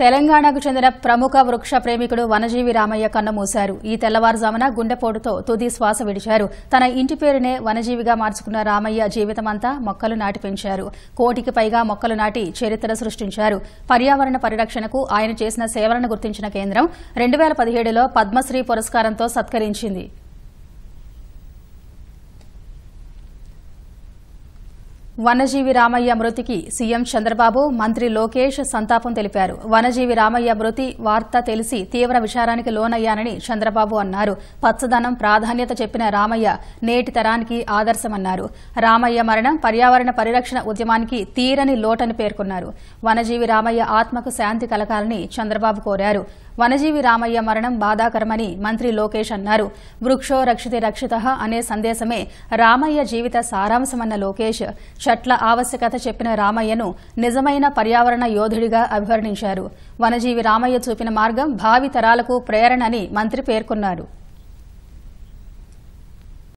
తెలంగాణకు చెందిన ప్రముఖ వృక్ష ప్రేమికుడు వనజీవి రామయ్య కన్నుమూశారు. ఈ తెల్లవారుజామున గుండెపోటుతో తుది శ్వాస విడిచారు. తన ఇంటి పేరునే వనజీవిగా మార్చుకున్న రామయ్య జీవితమంతా మొక్కలు నాటి పెంచారు. 1 కోటికి పైగా మొక్కలు నాటి చరిత్ర సృష్టించారు. పర్యావరణ పరిరక్షణకు ఆయన చేసిన సేవలను గుర్తించిన కేంద్రం 2017లో పద్మశ్రీ పురస్కారంతో సత్కరించింది. వనజీవి రామయ్య మృతికి సీఎం చంద్రబాబు, మంత్రి లోకేష్ సంతాపం తెలిపారు. వనజీవి రామయ్య మృతి వార్త తెలిసి తీవ్ర విచారానికి లోనయ్యానని చంద్రబాబు అన్నారు. పచ్చదనం ప్రాధాన్యత చెప్పిన రామయ్య నేటి తరానికి ఆదర్శమన్నారు. రామయ్య మరణం పర్యావరణ పరిరక్షణ ఉద్యమానికి తీరని లోటని పేర్కొన్నారు. వనజీవి రామయ్య ఆత్మకు శాంతి కలగాలని చంద్రబాబు కోరారు. వనజీవి రామయ్య మరణం బాధాకరమని మంత్రి లోకేష్ అన్నారు. వృక్షో రక్షితే రక్షితః అనే సందేశమే రామయ్య జీవిత సారాంశమన్న లోకేష్ చెట్ల ఆవశ్యకత చెప్పిన రామయ్యను నిజమైన పర్యావరణ యోధుడిగా అభివర్ణించారు. వనజీవి రామయ్య చూపిన మార్గం భావి తరాలకు ప్రేరణని మంత్రి పేర్కొన్నారు.